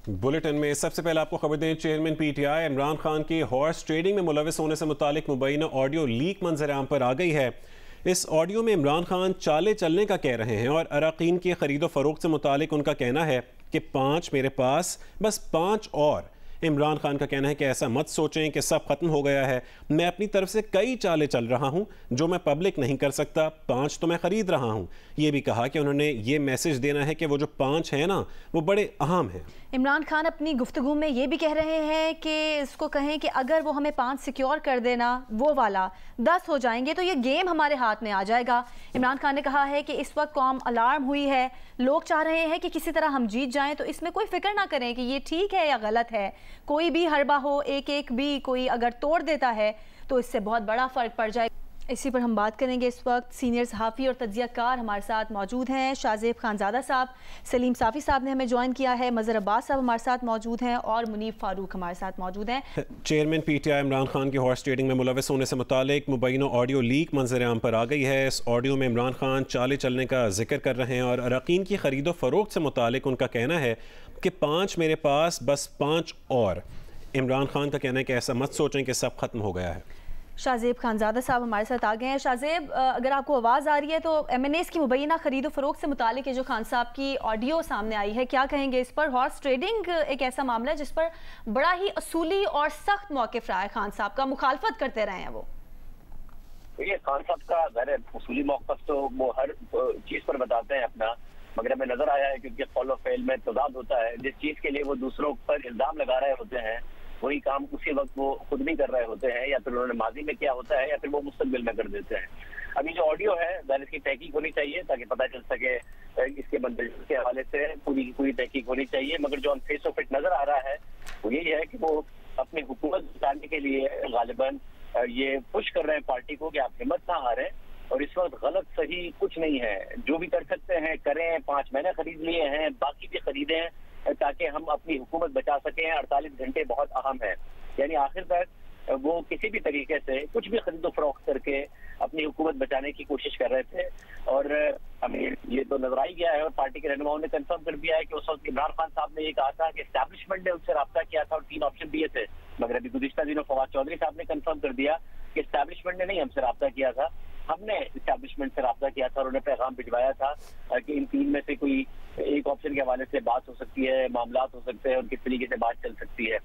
Bulletin में सबसे पहले आपको खबर दें, चेयरमैन पीटीआई इमरान खान की हॉर्स ट्रेडिंग में मुलविस होने से मुतालिक मुबैना ऑडियो लीक मंजर आम पर आ गई है। इस ऑडियो में इमरान खान चाले चलने का कह रहे हैं और अराकीन की खरीदो फरोख्त से मुतालिक उनका कहना है कि 5 मेरे पास, बस 5 और। इमरान खान का कहना है कि ऐसा मत सोचें कि सब खत्म हो गया है, मैं अपनी तरफ से कई चालें चल रहा हूं जो मैं पब्लिक नहीं कर सकता, 5 तो मैं खरीद रहा हूं। ये भी कहा कि उन्होंने ये मैसेज देना है कि वो जो 5 हैं ना, वो बड़े अहम हैं। इमरान खान अपनी गुफ्तगू में ये भी कह रहे हैं कि इसको कहें कि अगर वो हमें 5 सिक्योर कर देना, वो वाला 10 हो जाएंगे तो ये गेम हमारे हाथ में आ जाएगा। इमरान खान ने कहा है कि इस वक्त कौम अलार्म हुई है, लोग चाह रहे हैं कि किसी तरह हम जीत जाएं, तो इसमें कोई फिक्र ना करें कि ये ठीक है या गलत है। कोई भी हरबा हो, एक भी कोई अगर तोड़ देता है तो इससे बहुत बड़ा फ़र्क पड़ जाए। इसी पर हम बात करेंगे। इस वक्त सीनियर सहाफ़ी और तज्ज़ियाकार हमारे साथ मौजूद हैं। शाहज़ेब खानज़ादा साहब, सलीम साफ़ी साहब ने हमें ज्वाइन किया है, मज़हर अब्बास साहब हमारे साथ मौजूद हैं और मुनीब फ़ारूक हमारे साथ मौजूद हैं। चेयरमैन पीटीआई इमरान खान की हॉर्स ट्रेडिंग में मुलविस होने से मुतालिक मुबैना ऑडियो लीक मंजर आम पर आ गई है। इस ऑडियो में इमरान खान चाले चलने का जिक्र कर रहे हैं और अराकीन की खरीदो फरोख्त से मुतालिक उनका कहना है कि 5 मेरे पास, बस 5 और। इमरान खान का कहना है कि ऐसा मत सोचें कि सब खत्म हो गया है। शाहज़ेब खानज़ादा साहब हमारे साथ आ गए हैं। शाहज़ेब, अगर आपको आवाज़ आ रही है तो MNAs की मुबैना खरीदो फरोख्त से मुतालिक जो खान साहब की ऑडियो सामने आई है, क्या कहेंगे इस पर? हॉर्स ट्रेडिंग एक ऐसा मामला है जिस पर बड़ा ही असूली और सख्त मौक़िफ़ रहा है खान साहब का, मुखालफत करते रहे हैं वो। ये खान साहब का ज़ाहिर उसूली मौक़िफ़ तो वो हर चीज़ पर बताते हैं अपना, मगर हमें नजर आया है क्योंकि फॉलो फेल में तजाद होता है। जिस चीज़ के लिए वो दूसरों पर इल्ज़ाम लगा रहे होते हैं वही काम उसी वक्त वो खुद भी कर रहे होते हैं, या फिर उन्होंने माजी में किया होता है या फिर वो मुस्तकबिल में कर देते हैं। अभी जो ऑडियो है ज़ाहिर इसकी तहकीक होनी चाहिए ताकि पता चल सके, इसके मंदिर के हवाले से पूरी की पूरी तहकीक होनी चाहिए। मगर जो फेस ऑफ इट नजर आ रहा है वो यही है कि वो अपनी हुकूमत जिताने के लिए गालिबन ये पुश कर रहे हैं पार्टी को कि आप हिम्मत ना हारें, और इस वक्त गलत सही कुछ नहीं है, जो भी कर सकते हैं करें। 5 महीने खरीद लिए हैं, बाकी भी खरीदें ताकि हम अपनी हुकूमत बचा सकें। 48 घंटे बहुत अहम है, यानी आखिर तक वो किसी भी तरीके से कुछ भी खरीदो फरोख्त करके अपनी हुकूमत बचाने की कोशिश कर रहे थे। और हमें ये तो नजर आई गया है और पार्टी के रहनुमाओं ने कंफर्म कर दिया है कि उस वक्त इमरान खान साहब ने ये कहा था कि एस्टैब्लिशमेंट ने उनसे रब्ता किया था और 3 ऑप्शन दिए थे, मगर अभी गुज़िश्ता दिनों फवाद चौधरी साहब ने कंफर्म कर दिया कि एस्टैब्लिशमेंट ने नहीं हमसे रब्ता किया था, हमने एस्टैब्लिशमेंट से रब्ता किया था और उन्हें पैगाम भिजवाया था कि इन 3 में से कोई एक ऑप्शन के हवाले से बात हो सकती है, मामलात हो सकते हैं और किस तरीके से बात चल सकती है।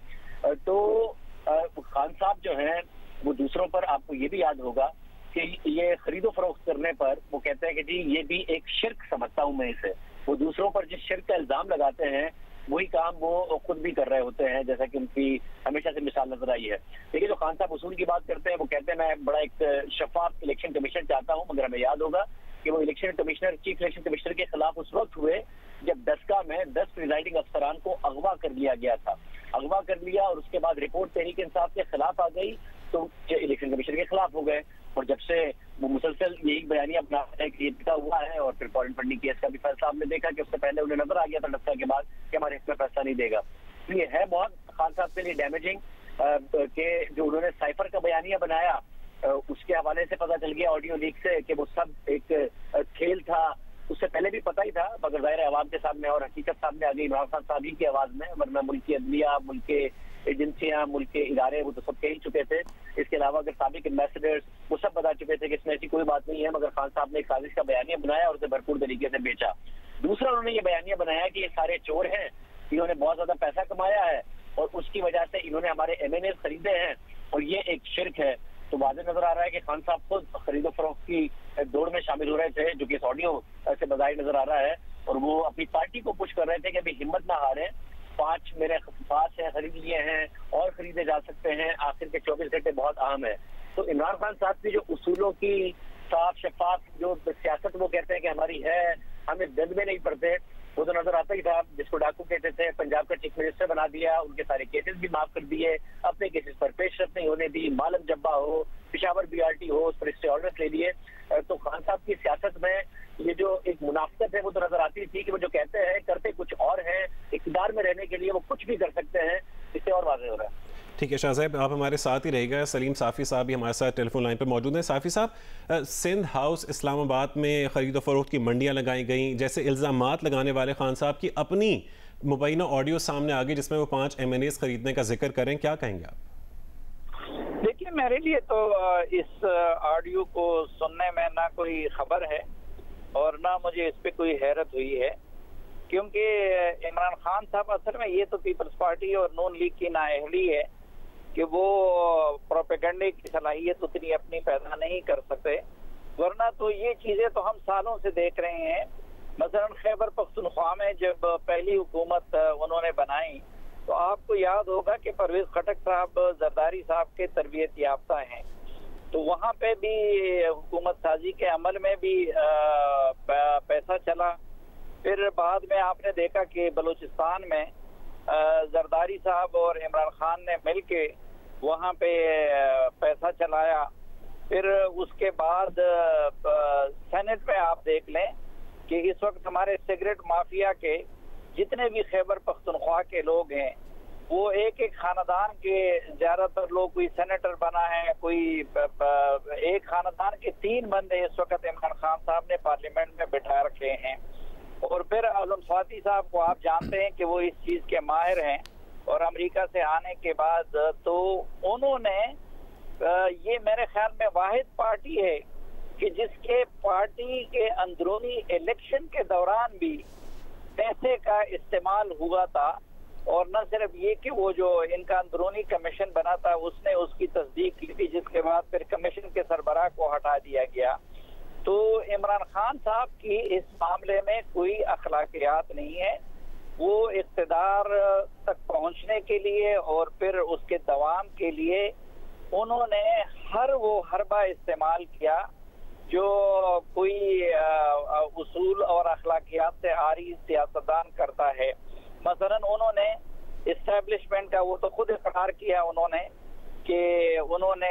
तो खान साहब जो हैं वो दूसरों पर, आपको ये भी याद होगा कि ये खरीदो फरोख्त करने पर वो कहते हैं कि जी ये भी एक शिर्क समझता हूं मैं इसे। वो दूसरों पर जिस शिर्क का इल्जाम लगाते हैं वही काम वो खुद भी कर रहे होते हैं, जैसा कि उनकी हमेशा से मिसाल नजर आई है। देखिए, जो खान साहब उसूल की बात करते हैं वो कहते हैं मैं बड़ा एक शफाफ इलेक्शन कमीशन चाहता हूँ, मगर हमें याद होगा कि वो election commissioner, chief election commissioner के खिलाफ उस वक्त हुए जब दसका में 10 प्रिजाइडिंग अफसरान को अगवा कर लिया गया था। अगवा कर लिया और उसके बाद रिपोर्ट तहरीक इंसाफ के खिलाफ आ गई तो इलेक्शन कमिश्नर के खिलाफ हो गए, और जब से वो मुसलसल यही बयानियां बना रहे हैं कि ये पिता हुआ है। और फिर फॉरेन फंडिंग केस का भी फैसला हमने देखा कि उससे पहले उन्हें नजर आ गया था दसका के बाद कि हमारे इसमें फैसला नहीं देगा। तो ये है बहुत खान साहब के लिए डैमेजिंग के जो उन्होंने साइफर का बयानिया बनाया उसके हवाले से पता चल गया ऑडियो लीक से कि वो सब एक खेल था। उससे पहले भी पता ही था, मगर जाहिर है अवाम के सामने और हकीकत सामने आ गई इमरान खान साहब ही की आवाज में, वरना मुल्क की अदलिया, मुल्क के एजेंसियां, मुल्क के इदारे वो तो सब कह ही चुके थे। इसके अलावा अगर साबिक एम्बेसडर्स वो सब बता चुके थे कि इसमें ऐसी कोई बात नहीं है, मगर खान साहब ने एक साजिश का बयानिया बनाया और उसे भरपूर तरीके से बेचा। दूसरा, उन्होंने ये बयानिया बनाया कि ये सारे चोर हैं, इन्होंने बहुत ज्यादा पैसा कमाया है और उसकी वजह से इन्होंने हमारे MNAs खरीदे हैं और ये एक शिर्क है। तो वाज़ेह नजर आ रहा है कि खान साहब खुद खरीदो फरोख्त की दौड़ में शामिल हो रहे थे, जो कि इस ऑडियो से बजाय नजर आ रहा है, और वो अपनी पार्टी को पुश कर रहे थे कि अभी हिम्मत ना हारें, 5 मेरे पास है, खरीद लिए हैं और खरीदे जा सकते हैं, आखिर के 24 घंटे बहुत अहम है। तो इमरान खान साहब की जो उसूलों की साफ शफाफ जो सियासत वो कहते हैं कि हमारी है, हमें दंड में नहीं पड़ते, वो तो नजर आता ही था। जिसको डाकू कहते थे पंजाब का चीफ मिनिस्टर बना दिया, उनके सारे केसेस भी माफ कर दिए, अपने केसेस पर पेशरफ नहीं होने दी, मालम जब्बा हो, पिशावर BRT हो, उस पर स्टे ऑर्डर्स ले लिए। तो खान साहब की सियासत में ये जो एक मुनाफिकत है वो तो नजर आती थी कि वो जो कहते हैं करते कुछ और हैं, इक़्तिदार में रहने के लिए वो कुछ भी कर सकते हैं, इससे और वाज़ेह हो रहा है। ठीक है शाहज़ेब, आप हमारे साथ ही रहेगा। सलीम साफ़ी साहब भी हमारे साथ टेलीफोन लाइन पर मौजूद हैं। साफ़ी साहब, सिंध हाउस इस्लामाबाद में ख़रीदो फरोख्त की मंडियाँ लगाई गई, जैसे इल्ज़ामात लगाने वाले खान साहब की अपनी मुबैना ऑडियो सामने आ गई जिसमें वो 5 M&As खरीदने का जिक्र करें, क्या कहेंगे आप? देखिए, मेरे लिए तो इस ऑडियो को सुनने में ना कोई खबर है और ना मुझे इस पे कोई हैरत हुई है, क्योंकि इमरान खान साहब असल में ये तो पीपल्स पार्टी और नून लीग की नाअहली है कि वो प्रोपेगेंडे की सलाहियत उतनी अपनी पैदा नहीं कर सकते, वरना तो ये चीजें तो हम सालों से देख रहे हैं। मसलन खैबर पख्तूनख्वा में जब पहली हुकूमत उन्होंने बनाई तो आपको याद होगा कि परवेज खटक साहब जरदारी साहब के तरबियत याफ्ता हैं, तो वहाँ पे भी हुकूमत साजी के अमल में भी पैसा चला। फिर बाद में आपने देखा कि बलूचिस्तान में जरदारी साहब और इमरान खान ने मिलके वहाँ पे पैसा चलाया। फिर उसके बाद सेनेट में आप देख लें कि इस वक्त हमारे सिगरेट माफिया के जितने भी खैबर पख्तूनख्वा के लोग हैं वो एक एक खानदान के ज्यादातर लोग, कोई सेनेटर बना है, कोई एक खानदान के 3 बंदे इस वक्त इमरान खान साहब ने पार्लियामेंट में बिठा रखे हैं। और फिर आजम स्वाति साहब को आप जानते हैं कि वो इस चीज के माहिर हैं और अमेरिका से आने के बाद तो उन्होंने ये मेरे ख्याल में वाहिद पार्टी है कि जिसके पार्टी के अंदरूनी इलेक्शन के दौरान भी पैसे का इस्तेमाल हुआ था, और न सिर्फ ये कि वो जो इनका अंदरूनी कमीशन बना था उसने उसकी तस्दीक की थी, जिसके बाद फिर कमीशन के सरबराह को हटा दिया गया। तो इमरान खान साहब की इस मामले में कोई अखलाकियात नहीं है। वो इक़्तिदार तक पहुंचने के लिए और फिर उसके दवाम के लिए उन्होंने हर वो हरबा इस्तेमाल किया जो कोई उसूल और अखलाकियात से आरी सियासतदान करता है। मसलन उन्होंने इस्टेब्लिशमेंट का वो तो खुद इकरार किया उन्होंने कि उन्होंने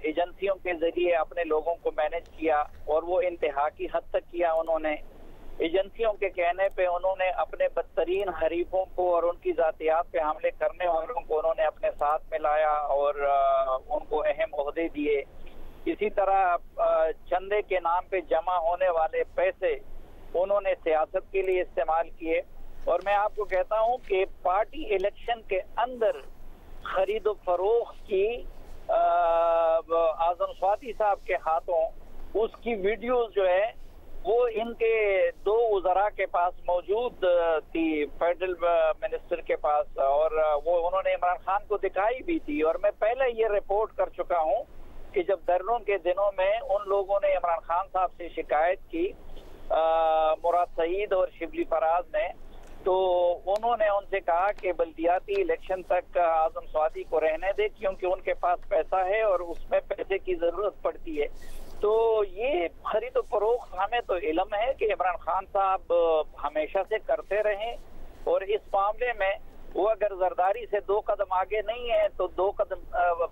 एजेंसियों के जरिए अपने लोगों को मैनेज किया, और वो इंतहा की हद तक किया। उन्होंने एजेंसियों के कहने पे उन्होंने अपने बदतरीन हरीफों को और उनकी जातियात पे हमले करने वालों को उन्होंने अपने साथ में लाया और उनको अहम ओहदे दिए। इसी तरह चंदे के नाम पे जमा होने वाले पैसे उन्होंने सियासत के लिए इस्तेमाल किए। और मैं आपको कहता हूं कि पार्टी इलेक्शन के अंदर खरीदो फरोख्त की आजम स्वाति साहब के हाथों उसकी वीडियोस जो है वो इनके 2 वज़रा के पास मौजूद थी, फेडरल मिनिस्टर के पास, और वो उन्होंने इमरान खान को दिखाई भी थी। और मैं पहले ये रिपोर्ट कर चुका हूं कि जब धरनों के दिनों में उन लोगों ने इमरान खान साहब से शिकायत की, मुराद सईद और शिबली फराज ने, तो उन्होंने उनसे कहा कि बल्दियाती इलेक्शन तक आजम स्वाति को रहने दे क्योंकि उनके पास पैसा है और उसमें पैसे की जरूरत पड़ती है। तो ये खरीद फरोख्त हमें तो इल्म है कि इमरान खान साहब हमेशा से करते रहे, और इस मामले में वो अगर जरदारी से 2 कदम आगे नहीं है तो 2 कदम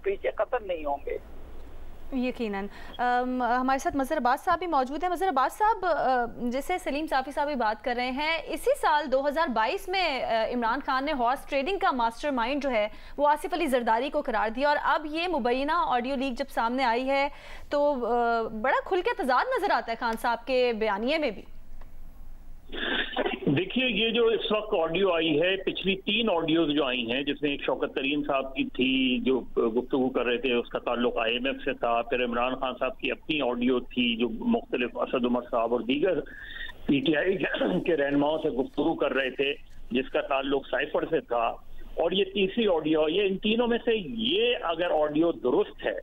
पीछे कतई नहीं होंगे। यकीनन। हमारे साथ मज़हर अब्बास साहब भी मौजूद हैं। मज़हर अब्बास साहब, जैसे सलीम साफ़ी साहब भी बात कर रहे हैं, इसी साल 2022 में इमरान खान ने हॉर्स ट्रेडिंग का मास्टरमाइंड जो है वो आसिफ अली जरदारी को करार दिया, और अब ये मुबैना ऑडियो लीक जब सामने आई है तो बड़ा खुल के तजाद नज़र आता है खान साहब के बयानिए में भी। देखिए, ये जो इस वक्त ऑडियो आई है, पिछली 3 ऑडियोज जो आई हैं, जिसमें एक शौकत तरीन साहब की थी जो गुफ्तगू कर रहे थे, उसका ताल्लुक IMF से था। फिर इमरान खान साहब की अपनी ऑडियो थी जो मुख्तलिफ असद उमर साहब और दीगर PTI के रहनुमाओं से गुफ्तगू कर रहे थे जिसका ताल्लुक साइफर से था। और ये तीसरी ऑडियो, ये इन तीनों में से ये अगर ऑडियो दुरुस्त है,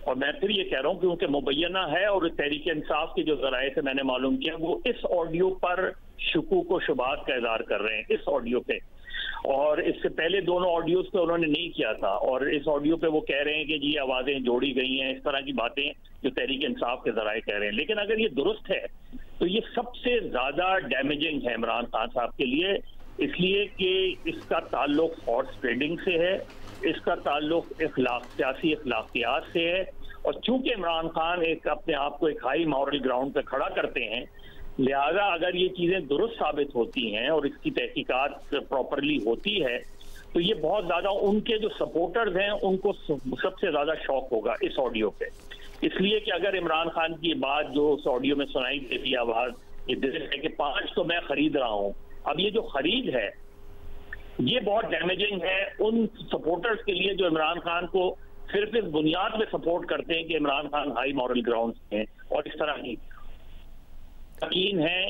और मैं फिर ये कह रहा हूँ क्योंकि मुबैना है और तहरीक इंसाफ के जो जराए से मैंने मालूम किया वो इस ऑडियो पर शुकूक व शुबात का इज़हार कर रहे हैं, इस ऑडियो पे। और इससे पहले दोनों ऑडियोज पे उन्होंने नहीं किया था, और इस ऑडियो पे वो कह रहे हैं कि जी आवाज़ें जोड़ी गई हैं, इस तरह की बातें जो तहरीक इंसाफ के जराए कह रहे हैं। लेकिन अगर ये दुरुस्त है तो ये सबसे ज़्यादा डैमेजिंग है इमरान खान साहब के लिए, इसलिए कि इसका ताल्लुक हॉर्स ट्रेडिंग से है, इसका ताल्लुक सियासी अखलाकियात से है। और चूंकि इमरान खान एक अपने आप को एक हाई मॉरल ग्राउंड पे खड़ा करते हैं, लिहाजा अगर ये चीज़ें दुरुस्त साबित होती हैं और इसकी तहकीकात प्रॉपरली होती है तो ये बहुत ज़्यादा उनके जो सपोर्टर्स हैं उनको सबसे ज़्यादा शौक होगा इस ऑडियो पे। इसलिए कि अगर इमरान खान की बात जो उस ऑडियो में सुनाई देती आवाज़, ये है कि 5 तो मैं खरीद रहा हूँ। अब ये जो खरीद है ये बहुत डैमेजिंग है उन सपोर्टर्स के लिए जो इमरान खान को सिर्फ इस बुनियाद में सपोर्ट करते हैं कि Imran Khan high moral ground हैं और इस तरह की यकीन है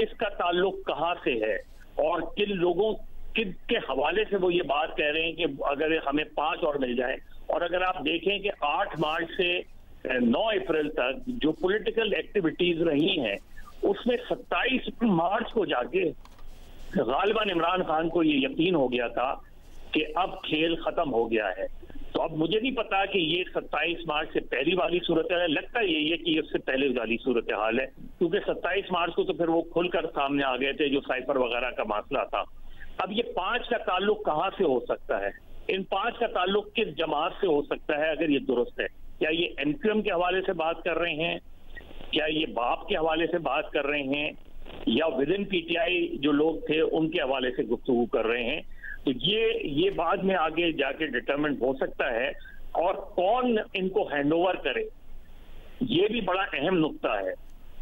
इसका ताल्लुक कहां से है और किन लोगों के हवाले से वो ये बात कह रहे हैं कि अगर हमें 5 और मिल जाए। और अगर आप देखें कि 8 मार्च से 9 अप्रैल तक जो पॉलिटिकल एक्टिविटीज रही हैं उसमें 27 मार्च को जाके गालिबन इमरान खान को ये यकीन हो गया था कि अब खेल खत्म हो गया है। तो अब मुझे नहीं पता कि ये 27 मार्च से पहली वाली सूरत हाल है, लगता यही है कि इससे पहले वाली सूरत हाल है, क्योंकि 27 मार्च को तो फिर वो खुलकर सामने आ गए थे जो साइफर वगैरह का मसला था। अब ये 5 का ताल्लुक कहां से हो सकता है, इन 5 का ताल्लुक किस जमात से हो सकता है अगर ये दुरुस्त है? क्या ये एमक्यूएम के हवाले से बात कर रहे हैं, क्या ये बाप के हवाले से बात कर रहे हैं, या विद इन पीटीआई जो लोग थे उनके हवाले से गुफ्तगू कर रहे हैं? तो ये बाद में आगे जाके डिटरमिन हो सकता है। और कौन इनको हैंडओवर करे, ये भी बड़ा अहम नुक्ता है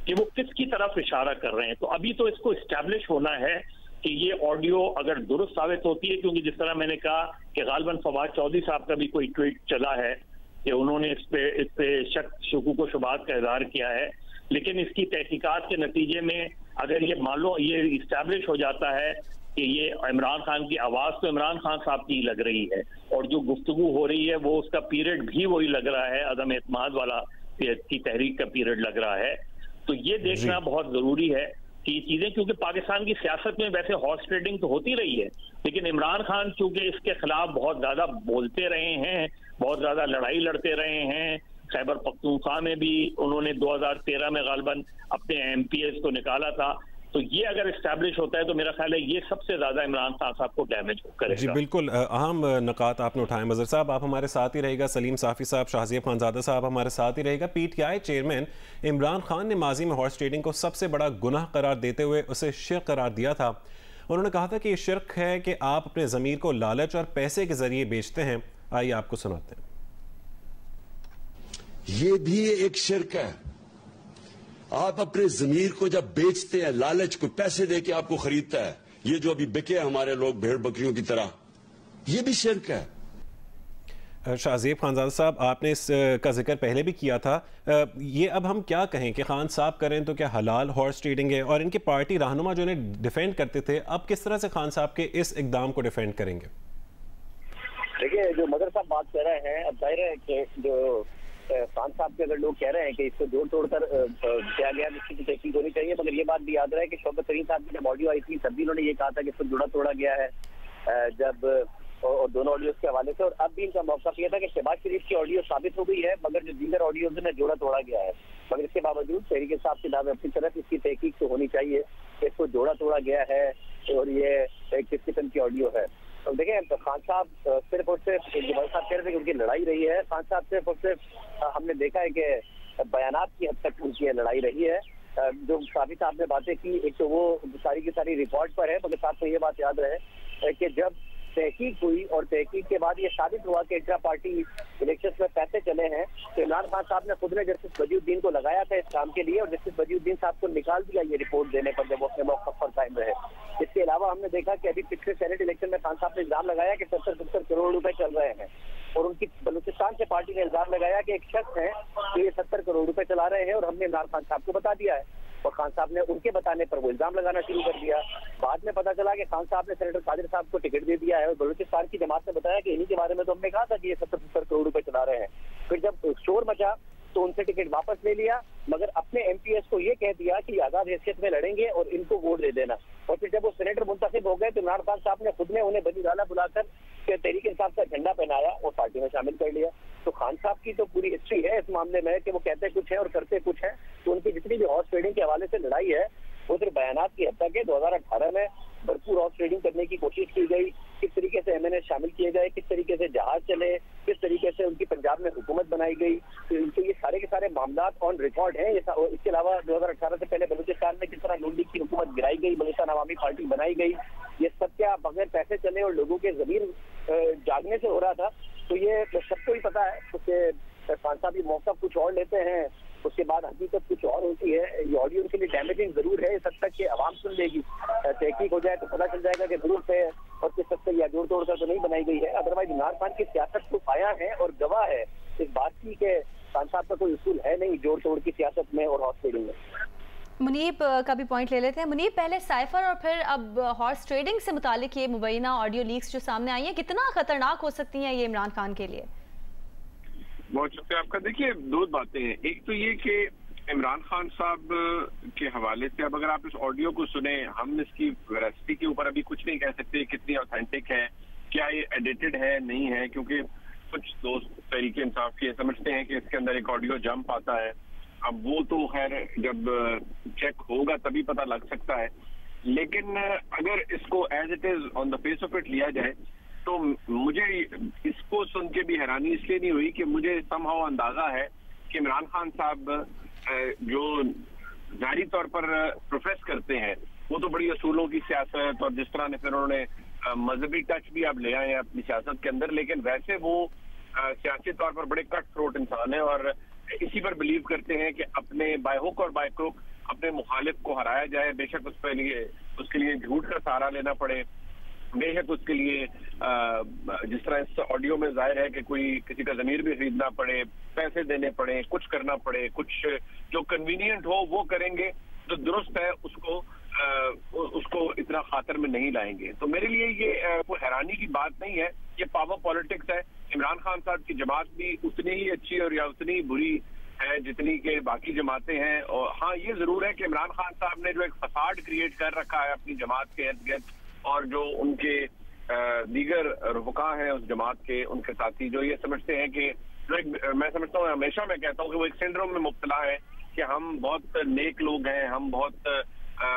कि वो किसकी तरफ इशारा कर रहे हैं। तो अभी तो इसको इस्टेब्लिश होना है कि ये ऑडियो अगर दुरुस्त साबित होती है, क्योंकि जिस तरह मैंने कहा कि गालिबन फवाद चौधरी साहब का भी कोई ट्वीट चला है कि उन्होंने इस पे शक शुकूक व शुबात का इजहार किया है, लेकिन इसकी तहकीकात के नतीजे में अगर ये मालूम ये इस्टेब्लिश हो जाता है कि ये इमरान खान की आवाज तो इमरान खान साहब की लग रही है और जो गुफ्तगू हो रही है वो उसका पीरियड भी वही लग रहा है, अदम एतमाद वाला की तहरीक का पीरियड लग रहा है। तो ये देखना बहुत जरूरी है कि ये चीजें, क्योंकि पाकिस्तान की सियासत में वैसे हॉर्स ट्रेडिंग तो होती रही है, लेकिन इमरान खान चूंकि इसके खिलाफ बहुत ज्यादा बोलते रहे हैं, बहुत ज्यादा लड़ाई लड़ते रहे हैं, खैबर पख्तूनख्वा में भी उन्होंने 2013 में गालिबन अपने एमपीएस को निकाला था, तो ये अगर इस्टेब्लिश होता है तो मेरा ख्याल है ये सबसे ज्यादा इमरान खान साहब को डैमेज करेगा। जी बिल्कुल, अहम नकात आपने उठाए। मजहर साहब आप हमारे साथ ही रहेगा, सलीम साफी साहब, शाहज़ेब खानज़ादा साहब हमारे साथ ही रहेगा। पीटीआई चेयरमैन इमरान खान ने माजी में हॉर्स ट्रेडिंग को सबसे बड़ा गुनाह करार देते हुए उसे शिर्क करार दिया था। उन्होंने कहा था कि ये शिर्क है कि आप अपने ज़मीर को लालच और पैसे के जरिए बेचते हैं। आइए आपको सुनाते हैं। ये भी एक शिर्क है। आप अपने जमीर को जब बेचते हैं, लालच को पैसे देके आपको खरीदता है, ये जो अभी बिके हमारे लोग भेड़ बकरियों की तरह, ये भी शिर्क है। शाहज़ेब खानज़ादा साहब, आपने इसका जिक्र पहले भी किया था, ये अब हम क्या कहें कि खान साहब करें तो क्या हलाल हॉर्स ट्रेडिंग है? और इनके पार्टी रहनुमा जो इन्हें डिफेंड करते थे, अब किस तरह से खान साहब के इस इकदाम को डिफेंड करेंगे? देखिए, जो मदर साहब बात कर रहे हैं, अब जाहिर है कि जो खान साहब के अगर लोग कह रहे हैं कि इसको जोड़ तोड़कर किया गया, इसकी तहकीक होनी चाहिए, मगर ये बात भी याद रहे कि शौकत तरीन साहब की जब ऑडियो आई थी तब भी उन्होंने ये कहा था कि इसको जोड़ा तोड़ा गया है, जब और दोनों ऑडियोज के हवाले से। और अब भी इनका मौका यह था कि शहबाज शरीफ की ऑडियो साबित हो गई है, मगर जो दीगर ऑडियोज में जोड़ा तोड़ा गया है। मगर इसके बावजूद तहरीक इंसाफ के दावे अपनी तरफ इसकी तहकीक तो होनी चाहिए कि इसको जोड़ा तोड़ा गया है और ये किस किस्म की ऑडियो है। तो देखें, खान साहब सिर्फ और सिर्फ साहब कह रहे थे कि उनकी लड़ाई रही है। खान साहब सिर्फ और सिर्फ हमने देखा है कि बयानात की हद तक उनकी लड़ाई रही है। जो साफी साहब ने बातें की, एक तो वो सारी की सारी रिकॉर्ड पर है, मगर साथ में ये बात याद रहे कि जब तहकीक हुई और तहकीक के बाद ये साबित हुआ कि इंट्रा पार्टी इलेक्शन में पैसे चले हैं, तो इमरान खान साहब ने खुद ने जस्टिस बदियुद्दीन को लगाया था इस काम के लिए और जस्टिस बदियुद्दीन साहब को निकाल दिया ये रिपोर्ट देने पर जब वो अपने मौके पर कायम रहे। इसके अलावा हमने देखा कि अभी पिछले सेनेट इलेक्शन में खान साहब ने इल्जाम लगाया कि 70-70 करोड़ रुपए चल रहे हैं और उनकी बलूचिस्तान से पार्टी ने इल्जाम लगाया कि एक शख्स है तो ये 70 करोड़ रुपए चला रहे हैं और हमने इमरान खान साहब को बता दिया है। और खान साहब ने उनके बताने पर वो इल्जाम लगाना शुरू कर दिया। बाद में पता चला कि खान साहब ने सेनेटर कादिर साहब को टिकट दे दिया है और बलूचिस्तान की जमात ने बताया कि इन्हीं के बारे में तो हमने कहा था कि ये 70-70 करोड़ रुपए चला रहे हैं। फिर जब शोर मचा तो उनसे टिकट वापस ले लिया, मगर अपने एमपीएस को ये कह दिया कि आजाद हैसियत में लड़ेंगे और इनको वोट दे देना। और फिर जब वो सेनेटर मुंतखब हो गए तो इमरान खान साहब ने खुद ने उन्हें बनी गाला बुलाकर तहरीक इंसाफ का झंडा पहनाया और पार्टी में शामिल कर लिया। तो खान साहब की तो पूरी हिस्ट्री है इस मामले में कि वो कहते कुछ है और करते कुछ है। तो उनकी जितनी भी हॉर्स ट्रेडिंग के हवाले से लड़ाई है वो सिर्फ बयानात की हद तक है। 2018 में भरपूर हॉर्स ट्रेडिंग करने की कोशिश की गई, किस तरीके से एमएनए शामिल किए गए, किस तरीके से जहाज चले, किस तरीके से उनकी पंजाब में हुकूमत बनाई गई। तो ये सारे के सारे मामला ऑन रिकॉर्ड हैं। इसके अलावा 2018 से पहले बलूचिस्तान में किस तरह नून लीग की हुकूमत गिराई गई, बलूचिस्तान अवामी पार्टी बनाई गई, ये सब क्या बगैर पैसे चले और लोगों के जमीर जागने से हो रहा था। तो ये सबको ही पता है। उसके खान साहब ये मौका कुछ और लेते हैं उसके बाद हकीकत कुछ और होती है। ये ऑडियो के लिए डैमेजिंग जरूर है, इस हद तक कि आवाम सुन लेगी, तहकीक हो जाए तो पता चल जाएगा कि जरूरत है और किस हद तक या जोड़ तोड़ कर तो नहीं बनाई गई है। अदरवाइज इमरान खान की सियासत को आया है और गवाह है इस बात की कि खान साहब का कोई उसूल है नहीं जोड़ तोड़ की सियासत में और हॉर्स ट्रेडिंग में। मुनीब का भी पॉइंट ले लेते हैं। मुनीब, पहले साइफर और फिर अब हॉर्स ट्रेडिंग से मुतालिक ये मुबैना ऑडियो लीक्स जो सामने आई हैं, कितना खतरनाक हो सकती हैं ये इमरान खान के लिए? बहुत शुक्रिया आपका। देखिए, दो बातें हैं। एक तो ये कि इमरान खान साहब के हवाले से अब अगर आप इस ऑडियो को सुने, हम इसकी वेरासिटी के ऊपर अभी कुछ नहीं कह सकते कितनी ऑथेंटिक है, क्या ये एडिटेड है नहीं है, क्योंकि कुछ दोस्त तहरीक इंसाफ के समझते हैं कि इसके अंदर एक ऑडियो जंप आता है। अब वो तो खैर जब चेक होगा तभी पता लग सकता है, लेकिन अगर इसको as it is on the face of it लिया जाए तो मुझे इसको सुन के भी हैरानी इसलिए नहीं हुई कि मुझे समहाउ अंदाजा है कि इमरान खान साहब जो जाहिरी तौर पर प्रोफेस करते हैं वो तो बड़ी असूलों की सियासत, और जिस तरह ने फिर उन्होंने मजहबी टच भी अब ले आए हैं अपनी सियासत के अंदर, लेकिन वैसे वो सियासी तौर पर बड़े कट थ्रोट इंसान है और इसी पर बिलीव करते हैं कि अपने बाय हुक और बाय क्रुक अपने मुखालिफ को हराया जाए, बेशक उसके लिए झूठ का सहारा लेना पड़े, बेशक उसके लिए जिस तरह इस ऑडियो में जाहिर है कि कोई किसी का जमीर भी खरीदना पड़े, पैसे देने पड़े, कुछ करना पड़े, कुछ जो कन्वीनियंट हो वो करेंगे, जो दुरुस्त है उसको इतना खातर में नहीं लाएंगे। तो मेरे लिए ये कोई हैरानी की बात नहीं है, ये पावर पॉलिटिक्स है। इमरान खान साहब की जमात भी उतनी ही अच्छी और या उतनी ही बुरी है जितनी के बाकी जमातें हैं। और हाँ, ये जरूर है कि इमरान खान साहब ने जो एक फसाड क्रिएट कर रखा है अपनी जमात के इर्द गिर्द, और जो उनके दीगर रुफका हैं उस जमात के, उनके साथी जो ये समझते हैं कि मैं समझता हूँ, हमेशा मैं कहता हूँ कि वो एक सिंड्रोम में मुब्तला है कि हम बहुत नेक लोग हैं, हम बहुत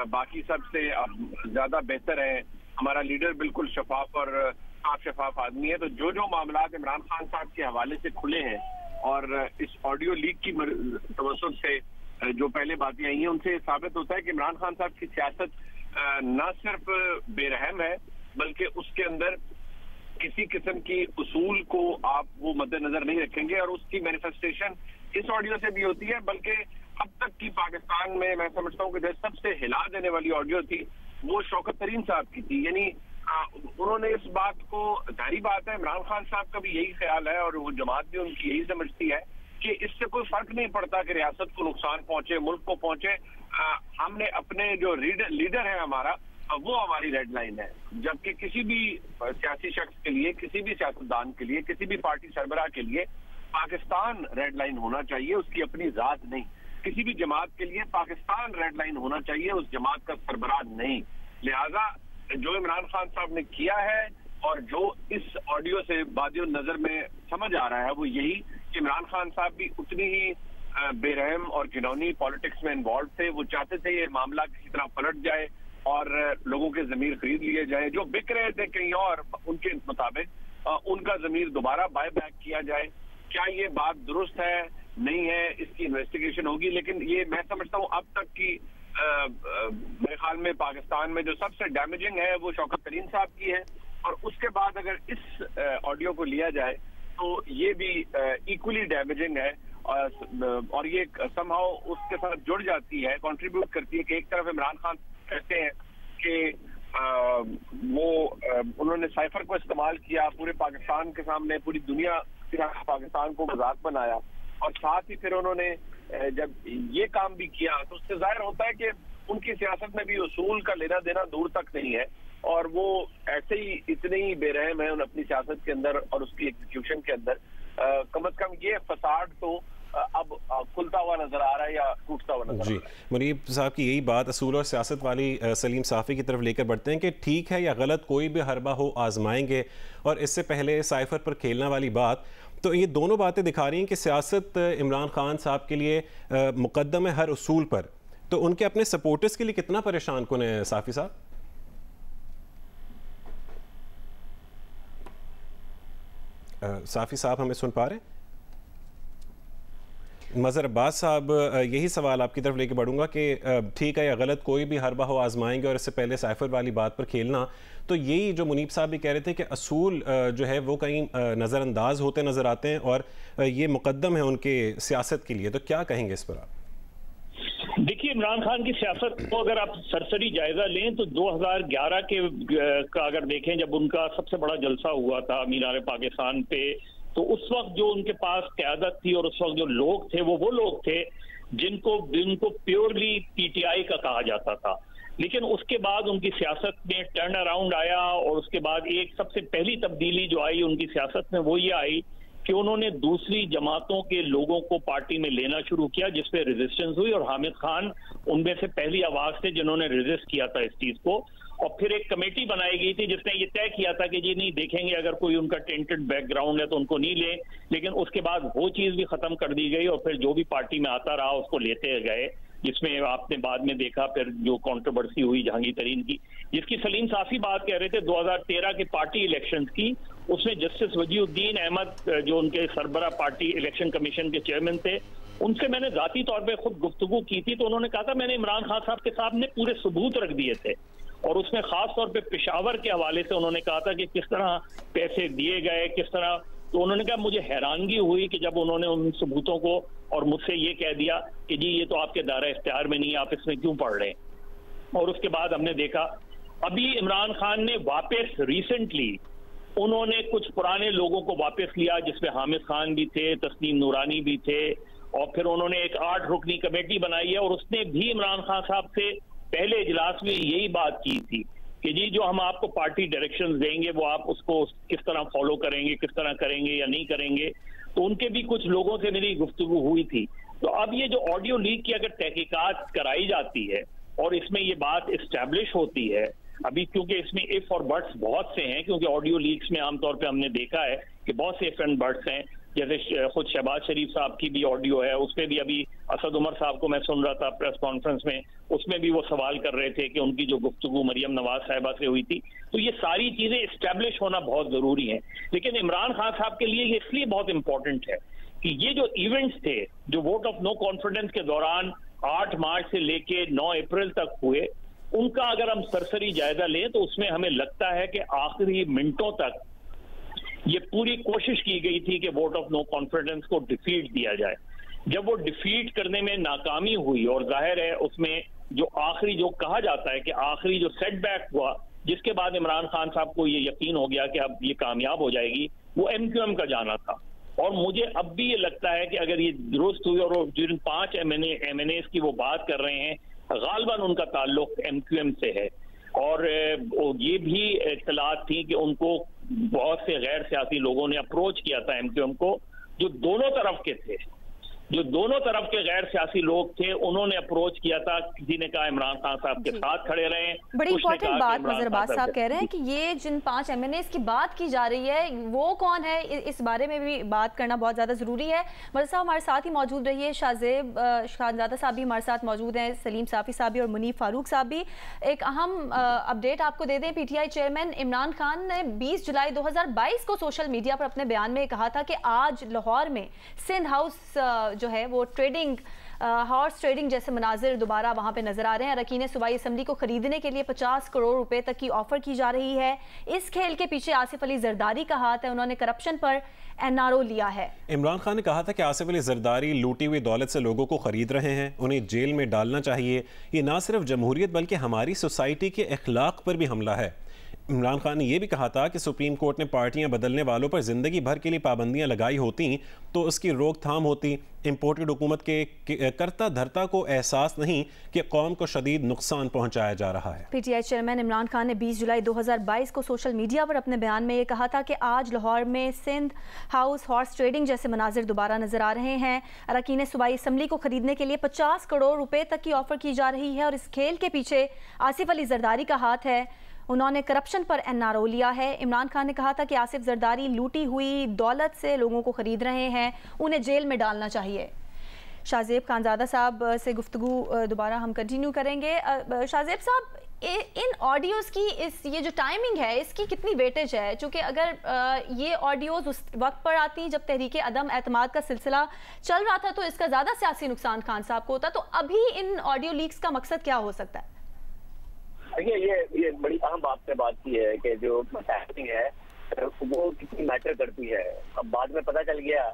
बाकी सबसे ज्यादा बेहतर हैं, हमारा लीडर बिल्कुल शफाफ और साफ शफाफ आदमी है। तो जो जो मामलात इमरान खान साहब के हवाले से खुले हैं और इस ऑडियो लीक की तवज्जुह से जो पहले बातें आई हैं उनसे साबित होता है कि इमरान खान साहब की सियासत न सिर्फ बेरहम है बल्कि उसके अंदर किसी किस्म की उसूल को आप वो मद्देनजर नहीं रखेंगे, और उसकी मैनिफेस्टेशन इस ऑडियो से भी होती है। बल्कि अब तक की पाकिस्तान में मैं समझता हूँ कि जो सबसे हिला देने वाली ऑडियो थी वो शौकत तरीन साहब की थी। यानी उन्होंने इस बात को, जाहिर बात है इमरान खान साहब का भी यही ख्याल है और वो जमात भी उनकी यही समझती है कि इससे कोई फर्क नहीं पड़ता कि रियासत को नुकसान पहुंचे, मुल्क को पहुंचे, हमने अपने जो लीडर है हमारा वो हमारी रेड लाइन है। जबकि किसी भी सियासी शख्स के लिए, किसी भी सियासतदान के लिए, किसी भी पार्टी सरबराह के लिए पाकिस्तान रेड लाइन होना चाहिए, उसकी अपनी जात नहीं। किसी भी जमात के लिए पाकिस्तान रेड लाइन होना चाहिए, उस जमात का सरबराह नहीं। लिहाजा जो इमरान खान साहब ने किया है और जो इस ऑडियो से बादियो नजर में समझ आ रहा है वो यही कि इमरान खान साहब भी उतनी ही बेरहम और घिनौनी पॉलिटिक्स में इन्वॉल्व थे। वो चाहते थे ये मामला किसी तरह पलट जाए और लोगों के जमीर खरीद लिए जाए, जो बिक रहे थे कहीं और उनके मुताबिक उनका जमीर दोबारा बाय बैक किया जाए। क्या ये बात दुरुस्त है नहीं है, इसकी इन्वेस्टिगेशन होगी, लेकिन ये मैं समझता हूँ अब तक की मेरे ख्याल में पाकिस्तान में जो सबसे डैमेजिंग है वो शौकत तरीन साहब की है। और उसके बाद अगर इस ऑडियो को लिया जाए तो ये भी इक्वली डैमेजिंग है और ये समहाउ उसके साथ जुड़ जाती है, कंट्रीब्यूट करती है कि एक तरफ इमरान खान कहते हैं कि उन्होंने साइफर को इस्तेमाल किया, पूरे पाकिस्तान के सामने, पूरी दुनिया पाकिस्तान को मजाक बनाया, और साथ ही फिर उन्होंने जब ये काम भी किया तो उससे जाहिर होता है कि उनकी सियासत में भी उसूल का लेना देना दूर तक नहीं है और वो ऐसे ही इतने ही बेरहम है अपनी सियासत के अंदर और उसकी एग्जीक्यूशन के अंदर। कम से कम ये फसाड तो अब खुलता हुआ नजर आ रहा है या टूटता हुआ नजर आ रहा है। मुनीब साहब की यही बात असूल और सियासत वाली सलीम साफ़ी की तरफ लेकर बढ़ते हैं कि ठीक है या गलत कोई भी हरबा हो आजमाएंगे, और इससे पहले साइफर पर खेलना वाली बात, तो ये दोनों बातें दिखा रही हैं कि सियासत इमरान खान साहब के लिए मुकद्दम है हर उसूल पर, तो उनके अपने सपोर्टर्स के लिए कितना परेशान कौन है साफ़ी साहब? साफ़ी साहब हमें सुन पा रहे हैं? मज़हर अब्बास साहब, यही सवाल आपकी तरफ लेके बढ़ूंगा कि ठीक है या गलत कोई भी हरबा हो आजमाएंगे, और इससे पहले साइफर वाली बात पर खेलना, तो यही जो मुनीब साहब भी कह रहे थे कि असूल जो है वो कहीं नज़रअंदाज होते नज़र आते हैं और ये मुकद्दम है उनके सियासत के लिए, तो क्या कहेंगे इस पर आप? देखिए, इमरान खान की सियासत को अगर आप सरसरी जायजा लें तो 2011 का अगर देखें, जब उनका सबसे बड़ा जलसा हुआ था मीनार पाकिस्तान पे, तो उस वक्त जो उनके पास क़यादत थी और उस वक्त जो लोग थे वो लोग थे जिनको प्योरली पीटीआई का कहा जाता था। लेकिन उसके बाद उनकी सियासत में टर्न अराउंड आया, और उसके बाद एक सबसे पहली तब्दीली जो आई उनकी सियासत में वो ये आई कि उन्होंने दूसरी जमातों के लोगों को पार्टी में लेना शुरू किया, जिसपे रेजिस्टेंस हुई, और हामिद खान उनमें से पहली आवाज थे जिन्होंने रेजिस्ट किया था इस चीज को। और फिर एक कमेटी बनाई गई थी जिसने ये तय किया था कि जी नहीं देखेंगे, अगर कोई उनका टेंटेड बैकग्राउंड है तो उनको नहीं लें। लेकिन उसके बाद वो चीज भी खत्म कर दी गई, और फिर जो भी पार्टी में आता रहा उसको लेते गए, जिसमें आपने बाद में देखा फिर जो कंट्रोवर्सी हुई जहांगीर तरीन की, जिसकी सलीम साफी बात कह रहे थे 2013 के पार्टी इलेक्शंस की, उसमें जस्टिस वजीउद्दीन अहमद जो उनके सरबरा पार्टी इलेक्शन कमीशन के चेयरमैन थे, उनसे मैंने जाती तौर पे खुद गुफ्तगू की थी, तो उन्होंने कहा था मैंने इमरान खान साहब के सामने पूरे सबूत रख दिए थे, और उसमें खास तौर पे पेशावर के हवाले से उन्होंने कहा था कि किस तरह पैसे दिए गए, किस तरह। तो उन्होंने कहा मुझे हैरानगी हुई कि जब उन्होंने उन सबूतों को और मुझसे ये कह दिया कि जी ये तो आपके दायरा इख्तियार में नहीं है, आप इसमें क्यों पढ़ रहे हैं। और उसके बाद हमने देखा अभी इमरान खान ने वापस रिसेंटली उन्होंने कुछ पुराने लोगों को वापस लिया, जिसमें हामिद खान भी थे, तस्नीम नूरानी भी थे, और फिर उन्होंने एक 8 रुकनी कमेटी बनाई है, और उसने भी इमरान खान साहब से पहले इजलास में यही बात की थी कि जी जो हम आपको पार्टी डायरेक्शंस देंगे वो आप उसको किस तरह फॉलो करेंगे, किस तरह करेंगे या नहीं करेंगे। तो उनके भी कुछ लोगों से मेरी गुफ्तगू हुई थी। तो अब ये जो ऑडियो लीक की अगर तहकीकात कराई जाती है और इसमें ये बात इस्टेब्लिश होती है, अभी क्योंकि इसमें इफ और बट्स बहुत से हैं, क्योंकि ऑडियो लीक्स में आमतौर पर हमने देखा है कि बहुत से इफ एंड बट्स हैं, जैसे खुद शहबाज शरीफ साहब की भी ऑडियो है, उसमें भी अभी असद उमर साहब को मैं सुन रहा था प्रेस कॉन्फ्रेंस में, उसमें भी वो सवाल कर रहे थे कि उनकी जो गुफ्तगू मरियम नवाज साहिबा से हुई थी। तो ये सारी चीजें इस्टेब्लिश होना बहुत जरूरी है। लेकिन इमरान खान साहब के लिए ये इसलिए बहुत इंपॉर्टेंट है कि ये जो इवेंट्स थे जो वोट ऑफ नो कॉन्फिडेंस के दौरान 8 मार्च से लेके 9 अप्रैल तक हुए, उनका अगर हम सरसरी जायजा लें तो उसमें हमें लगता है कि आखिरी मिनटों तक ये पूरी कोशिश की गई थी कि वोट ऑफ नो कॉन्फिडेंस को डिफीट दिया जाए। जब वो डिफीट करने में नाकामी हुई, और जाहिर है उसमें जो आखिरी जो कहा जाता है कि आखिरी जो सेटबैक हुआ, जिसके बाद इमरान खान साहब को ये यकीन हो गया कि अब ये कामयाब हो जाएगी, वो MQM का जाना था। और मुझे अब भी ये लगता है कि अगर ये दुरुस्त हुई और जिन 5 MNAs की वो बात कर रहे हैं, गालिबन उनका ताल्लुक MQM से है। और ये भी इत्तलात थी कि उनको बहुत से गैर सियासी लोगों ने अप्रोच किया था MQM को, जो दोनों तरफ के थे, जो दोनों तरफ के गैर सियासी लोग थे, उन्होंने अप्रोच किया था। किसी ने कहा इमरान खान साहब के साथ खड़े रहें। बड़ी इंपॉर्टेंट बात मज़हर अब्बास साहब कह रहे हैं कि ये जिन 5 MNAs की बात की जा रही है वो कौन है, इस बारे में भी बात करना बहुत ज़्यादा ज़रूरी है। मज़हर साहब हमारे साथ ही मौजूद रहिए, शाहज़ादा साहब भी हमारे साथ मौजूद हैं, सलीम साफ़ी साहब भी और मुनीब फारूक साहब भी। एक अहम अपडेट आपको दे दें, PTI चेयरमैन इमरान खान ने 20 जुलाई 2022 को सोशल मीडिया पर अपने बयान में कहा था कि आज लाहौर में सिंध हाउस जो है वो ट्रेडिंग हॉर्स ट्रेडिंग जैसे मनाजिर दोबारा वहां पे नजर आ रहे हैं। अरकान सूबाई असम्बली को खरीदने के लिए 50 करोड़ रुपए तक की ऑफर की जा रही है। इस खेल के पीछे आसिफ अली जरदारी का हाथ है, उन्होंने करप्शन पर NRO लिया है। इमरान खान ने कहा था कि आसिफ अली जरदारी लूटी हुई दौलत से लोगों को खरीद रहे हैं, उन्हें जेल में डालना चाहिए। ये ना सिर्फ जमहूरियत बल्कि हमारी सोसाइटी के अखलाक पर भी हमला है। इमरान खान ने यह भी कहा था कि सुप्रीम कोर्ट ने पार्टियां बदलने वालों पर जिंदगी भर के लिए पाबंदियां लगाई होती तो उसकी रोकथाम होती। इंपोर्टेड हुकूमत के करता धरता को एहसास नहीं कि कौम को शदीद नुकसान पहुंचाया जा रहा है। PTI चेयरमैन इमरान खान ने 20 जुलाई 2022 को सोशल मीडिया पर अपने बयान में ये कहा था कि आज लाहौर में सिंध हाउस हॉर्स ट्रेडिंग जैसे मनाजिर दोबारा नजर आ रहे हैं। अरकान सूबाई असम्बली को खरीदने के लिए 50 करोड़ रुपए तक की ऑफर की जा रही है और इस खेल के पीछे आसिफ अली जरदारी का हाथ है, उन्होंने करप्शन पर NRO लिया है। इमरान खान ने कहा था कि आसिफ जरदारी लूटी हुई दौलत से लोगों को खरीद रहे हैं, उन्हें जेल में डालना चाहिए। शाहजेब खानजादा साहब से गुफ्तगू दोबारा हम कंटिन्यू करेंगे। शाहजेब साहब, इन ऑडियोज़ की ये जो टाइमिंग है इसकी कितनी वेटेज है? चूँकि अगर ये ऑडियोज़ उस वक्त पर आती जब तहरीक अदम एतमाद का सिलसिला चल रहा था तो इसका ज़्यादा सियासी नुकसान खान साहब को होता, तो अभी इन ऑडियो लीक्स का मकसद क्या हो सकता है? देखिए, ये बड़ी अहम बात से बात की है कि जो टाइमिंग है वो कितनी मैटर करती है। अब बाद में पता चल गया,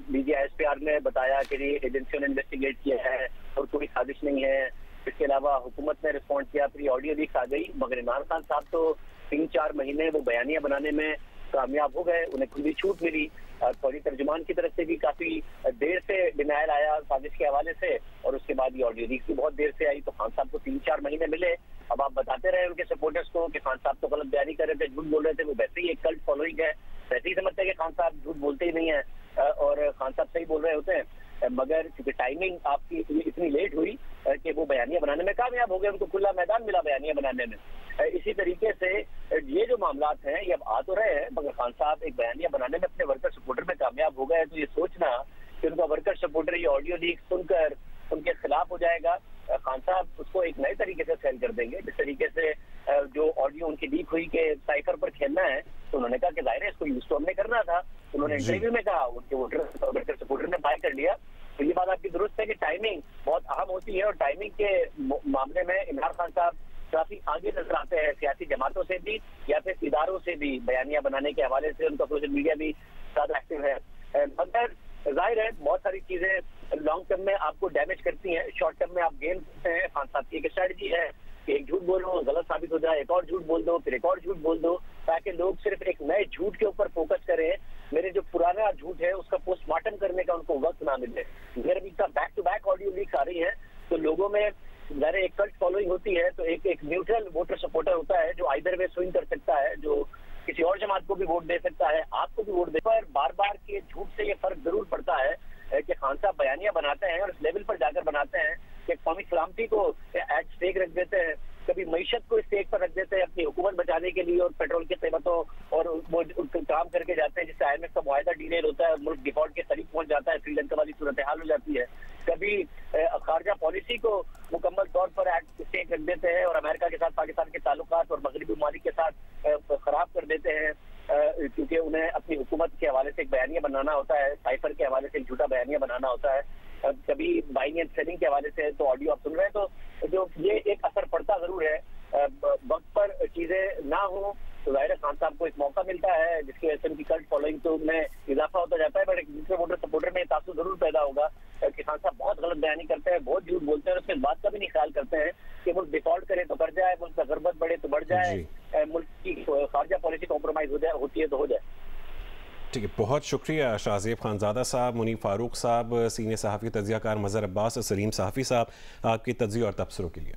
DGI-SPR ने बताया कि एजेंसियों ने इन्वेस्टिगेट किया है और कोई साजिश नहीं है। इसके अलावा हुकूमत ने रिस्पॉन्ड किया, फिर ऑडियो लीक्स आ गई। मगर इमरान खान साहब तो 3-4 महीने वो बयानियां बनाने में कामयाब हो गए, उन्हें खुद भी छूट मिली। फौजी तर्जुमान की तरफ से भी काफी देर से डिनायल आया साजिश के हवाले से, और उसके बाद ये ऑडियो लीक्स भी बहुत देर से आई। तो खान साहब को 3-4 महीने मिले। अब आप बताते रहे उनके सपोर्टर्स को कि खान साहब तो गलत बयानी कर रहे थे, झूठ बोल रहे थे। वो वैसे ही एक कल्ट फॉलोइंग है, वैसे ही समझते हैं कि खान साहब झूठ बोलते ही नहीं है और खान साहब सही बोल रहे होते हैं। मगर क्योंकि टाइमिंग आपकी इतनी लेट हुई कि वो बयानियां बनाने में कामयाब हो गए, उनको खुला मैदान मिला बयानियां बनाने में। इसी तरीके से ये जो मामलात हैं ये अब आ तो रहे हैं, मगर खान साहब एक बयानियां बनाने में अपने वर्कर सपोर्टर में कामयाब हो गए। तो ये सोचना कि उनका वर्कर सपोर्टर ये ऑडियो लीक सुनकर उनके खिलाफ हो जाएगा, खान साहब उसको एक नए तरीके से सेल कर देंगे। जिस तरीके से जो ऑडियो उनकी लीक हुई कि साइफर पर खेलना है, तो उन्होंने कहा कि जाहिर है इसको यूज तो हमने करना था। उन्होंने इंटरव्यू में कहा, उनके वर्कर सपोर्टर ने बाय कर लिया। तो ये बात आपकी दुरुस्त है कि टाइमिंग बहुत अहम होती है, और टाइमिंग के मामले में इमरान खान साहब काफी आगे नजर आते हैं, सियासी जमातों से भी या फिर इदारों से भी। बयानियां बनाने के हवाले से उनका सोशल मीडिया भी ज्यादा एक्टिव है। मगर जाहिर है बहुत सारी चीजें लॉन्ग टर्म में आपको डैमेज करती हैं, शॉर्ट टर्म में आप गेन करते हैं। खान साहब की एक स्ट्रेटजी है कि एक झूठ बोलो, गलत साबित हो जाए, एक और झूठ बोल दो, फिर एक और झूठ बोल दो, ताकि लोग सिर्फ एक नए झूठ के ऊपर फोकस करें। मेरे जो पुराना झूठ है उसका पोस्टमार्टम करने का उनको वक्त ना मिले। मेरे भी back to back audio leaks आ रही है, तो लोगों में जरा एक कल्ट फॉलोइंग होती है, तो एक न्यूट्रल वोटर सपोर्टर होता है जो आइदर वे स्विंग कर सकता है, जो किसी और जमात को भी वोट दे सकता है, आपको भी वोट दे। पर बार बार के झूठ से ये फर्क जरूर पड़ता है कि खान साहब बयानियां बनाते हैं और इस लेवल पर जाकर बनाते हैं कि कौमी सलामती को एट स्टेक रख देते हैं, कभी मईशत को स्टेक पर रख देते हैं अपनी हुकूमत बचाने के लिए, और पेट्रोल की कीमतों और वो काम करके जाते हैं जिससे IMF का मुआहदा डिलेड होता है और मुल्क डिफॉल्ट के करीब पहुंच जाता है, श्रीलंका वाली सूरत हाल हो जाती है। कभी खारजा पॉलिसी को मुकम्मल तौर पर एट स्टेक रख देते हैं और अमेरिका के साथ पाकिस्तान के ताल्लुकात और मगरबी ममालिक के साथ खराब कर देते हैं, क्योंकि उन्हें अपनी हुकूमत के हवाले से एक बयानिया बनाना होता है, साइफर के हवाले से एक झूठा बयानिया बनाना होता है, कभी बाइंग एंड सेलिंग के हवाले से। तो ऑडियो आप सुन रहे हैं, तो जो ये एक असर पड़ता जरूर है। वक्त पर चीजें ना हो तो जाहिर है खान साहब को एक मौका मिलता है जिसकी वजह से उनकी कल्ट फॉलोइंग तो में इजाफा होता जाता है। बट एक दूसरे वोटर सपोर्टर में तासुर जरूर पैदा होगा कि खान साहब बहुत गलत बयानी करते हैं, बहुत झूठ बोलते हैं, उसके बात का भी नहीं ख्याल करते हैं कि मुल्क डिफॉल्ट करे तो कर जाए, मुल्क का गरबत बढ़े तो बढ़ जाए, मुल्क की खारजा पॉलिसी कॉम्प्रोमाइज हो जाए, होती है तो हो जाए। ठीक है, बहुत शुक्रिया शाहज़ेब खानज़ादा साहब, मुनीब फारूक साहब, सीनियर सहाफ़ी तज्ज़ियाकार मज़हर अब्बास और सलीम सहाफ़ी साहब, आपकी तज्ज़िया और तबसरों के लिए।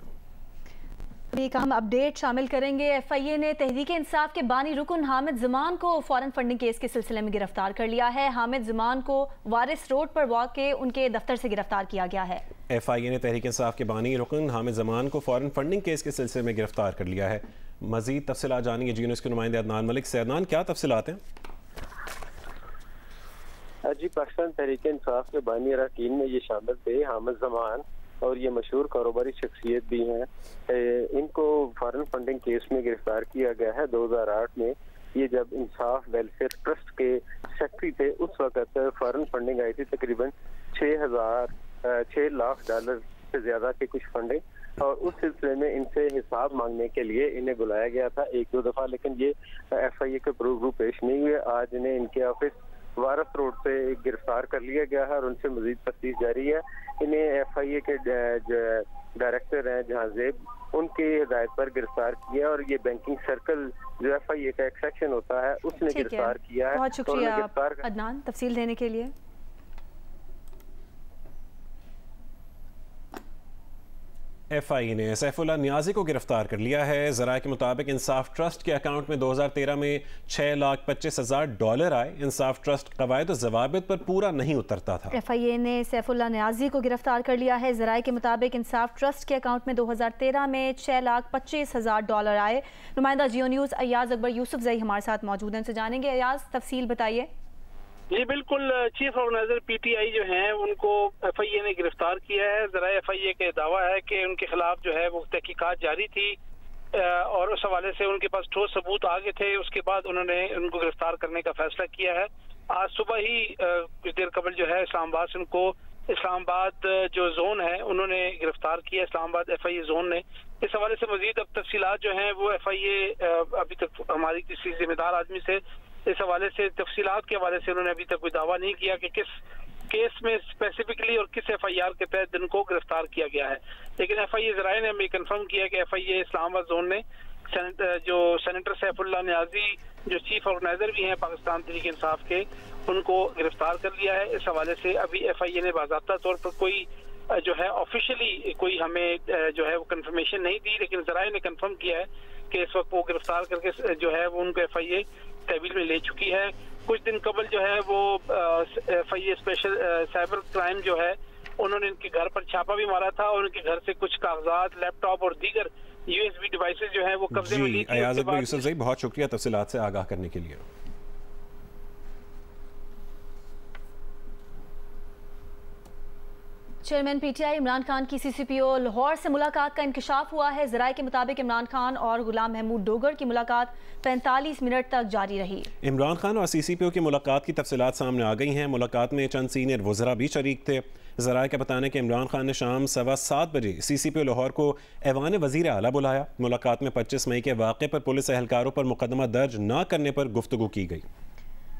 एक अहम अपडेट शामिल करेंगे। FIA ने तहरीक इंसाफ के बानी रुकन हामिद ज़मान को फॉरेन फंडिंग केस के सिलसिले में गिरफ्तार कर लिया है। हामिद ज़मान को वारिस रोड पर वाक़े उनके दफ्तर से गिरफ्तार किया गया है। FIA ने तहरीक इंसाफ के बानी रुकन हामिद ज़मान को फॉरेन फंडिंग केस के सिलसिले में गिरफ्तार कर लिया है। मज़ीद तफसीलात जानिए जी न्यूज़ के नुमाइंदे अदनान मलिक से। अदनान, क्या तफसीलात हैं? जी, पाकिस्तान तहरीक इंसाफ के बानी अरकान में ये शामिल थे हामिद ज़मान और ये मशहूर कारोबारी शख्सियत भी हैं। इनको फॉरेन फंडिंग केस में गिरफ्तार किया गया है 2008 में। ये जब इंसाफ वेलफेयर ट्रस्ट के सेक्रेटरी थे उस वक्त फॉरेन फंडिंग आई थी, तकरीबन 6 लाख डॉलर से ज्यादा की कुछ फंडिंग, और उस सिलसिले में इनसे हिसाब मांगने के लिए इन्हें बुलाया गया था 1-2 दफा, लेकिन ये FIA के रूबरू पेश नहीं हुए। आज इन्हें इनके ऑफिस वारस रोड से गिरफ्तार कर लिया गया है और उनसे मजीद तफ्तीश जारी है। इन्हें FIA के डायरेक्टर हैं जहांजेब, उनकी हिदायत पर गिरफ्तार किया और ये बैंकिंग सर्कल जो FIA का एक सेक्शन होता है उसने गिरफ्तार किया है। बहुत शुक्रिया अदनान तफसील देने के लिए। FIA ने सैफुल्लाह नियाजी को गिरफ्तार कर लिया है। ज़राए के मुताबिक इंसाफ ट्रस्ट के अकाउंट में 2013 में $6,25,000 आए। इंसाफ ट्रस्ट कवायद और ज़वाबित पर पूरा नहीं उतरता था। FIA ने सैफुल्लाह नियाजी को गिरफ्तार कर लिया है। ज़राए के मुताबिक इंसाफ ट्रस्ट के अकाउंट में 2013 में $6,25,000 आए। नुमाइंदा जियो न्यूज़ अयाज अकबर यूसुफ जई हमारे साथ मौजूद हैं, उनसे जानेंगे। अयाज, तफसील बताइए। जी बिल्कुल, चीफ ऑर्गेनाइजर पीटीआई जो हैं उनको एफआईए ने गिरफ्तार किया है। जरा एफआईए का दावा है कि उनके खिलाफ जो है वो तहकीकात जारी थी और उस हवाले से उनके पास ठोस सबूत आ गए थे। उसके बाद उन्होंने उनको गिरफ्तार करने का फैसला किया है। आज सुबह ही कुछ देर कबल जो है इस्लामाबाद से उनको इस्लामाबाद जो जोन है उन्होंने गिरफ्तार किया, इस्लामाबाद एफआईए जोन ने। इस हवाले से मजीद अब तफसीलात जो हैं वो एफआईए अभी तक हमारी किसी जिम्मेदार आदमी से इस हवाले से तफसीलात के हवाले से उन्होंने अभी तक कोई दावा नहीं किया कि किस केस में स्पेसिफिकली और किस एफआईआर के तहत इनको गिरफ्तार किया गया है। लेकिन एफआईए जराये ने हमें कंफर्म किया कि एफआईए इस्लामाबाद जोन ने जो सेनेटर सैफुल्लाह नियाजी जो चीफ ऑर्गेनाइजर भी हैं पाकिस्तान तहरीक इंसाफ के, उनको गिरफ्तार कर लिया है। इस हवाले से अभी एफआईए ने बाज़ाब्ता तौर पर कोई जो है ऑफिशियली कोई हमें जो है वो कंफर्मेशन नहीं दी, लेकिन जराये ने कंफर्म किया है कि इस वक्त वो गिरफ्तार करके जो है वो उनको एफआईए तहवील में ले चुकी है। कुछ दिन कबल जो है वो एफआईए स्पेशल साइबर क्राइम जो है उन्होंने इनके घर पर छापा भी मारा था और उनके घर से कुछ कागजात, लैपटॉप और दीगर यूएसबी डिवाइसेस जो है वो कब्जे में ली थी। यूसुफ ज़ई, बहुत शुक्रिया तफसीलात से आगाह करने के लिए। चेयरमैन पीटीआई इमरान खान की सीसीपीओ लाहौर से मुलाकात का इंकशाफ हुआ है। जराये के मुताबिक इमरान खान और गुलाम महमूद डोगर की मुलाकात 45 मिनट तक जारी रही। इमरान खान और सीसीपीओ की मुलाकात की तफसीलात सामने आ गई हैं। मुलाकात में चंद सीनियर वज़रा भी शरीक थे। जराये का बताना है कि इमरान खान ने शाम 7:15 बजे सीसीपीओ लाहौर को ऐवान वज़ीर आला बुलाया। मुलाकात में 25 मई के वाक़े पर पुलिस एहलकारों पर मुकदमा दर्ज न करने पर गुफ्तगू की गई।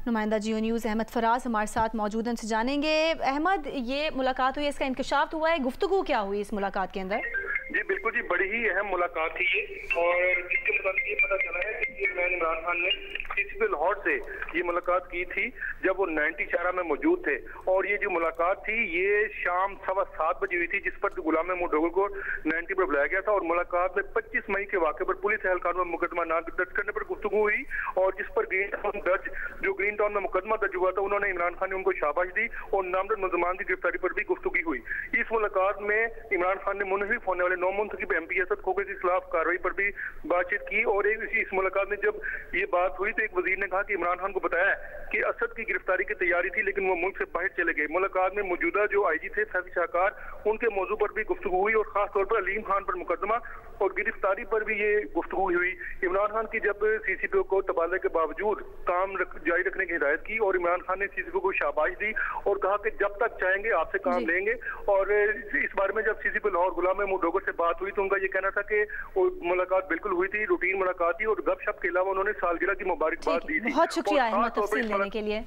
नुमाइंदा जियो न्यूज़ अहमद फराज हमारे साथ मौजूद हैं, उनसे जानेंगे। अहमद, ये मुलाकात हुई, इसका इंकशाफ हुआ है, गुफ्तगू क्या हुई इस मुलाकात के अंदर? जी बिल्कुल जी, बड़ी ही अहम मुलाकात थी ये, और जिसके मुताबिक ये पता चला है कि इमरान खान ने सीसीपीओ लाहौर से ये मुलाकात की थी जब वो 90 चारा में मौजूद थे। और ये जो मुलाकात थी ये शाम 7:15 बजे हुई थी, जिस पर गुलाम महमूद डोगर को 90 पर बुलाया गया था। और मुलाकात में 25 मई के वाक़े पर पुलिस एहलकारों में मुकदमा न दर्ज करने पर गुफ्तगू हुई, और जिस पर ग्रीन टाउन में मुकदमा दर्ज हुआ था उन्होंने इमरान खान ने उनको शाबाश दी और नामजद मुलजमान की गिरफ्तारी पर भी गुफ्तगू हुई। इस मुलाकात में इमरान खान ने मुनहरिफ होने वाले 9 मुंतखब एमपी असद खोखे के खिलाफ कार्रवाई पर भी बातचीत की। और इस मुलाकात में जब ये बात हुई तो एक वजीर ने कहा कि इमरान खान को बताया कि असद की गिरफ्तारी की तैयारी थी लेकिन वो मुल्क से बाहर चले गए। मुलाकात में मौजूदा जो आईजी थे फैसल शाहकार, उनके मौजू पर भी गुफ्तगू हुई और खास तौर पर अलीम खान पर मुकदमा और गिरफ्तारी पर भी ये गुफ्तगू हुई। इमरान खान की जब सीसीपीओ को तबादले के बावजूद काम जारी रखने की हिदायत की और इमरान खान ने सीसीपीओ को शाबाश दी और कहा कि जब तक चाहेंगे आपसे काम लेंगे। और इस बारे में जब सीसीपीओ लाहौर गुलाम महमूद डोगर से बात हुई तो उनका ये कहना था कि वो मुलाकात बिल्कुल हुई थी, रूटीन मुलाकात थी और गपशप के अलावा उन्होंने सालगिरह की मुबारकबाद दी थी। बहुत शुक्रिया अहमद तफसील लेने के लिए।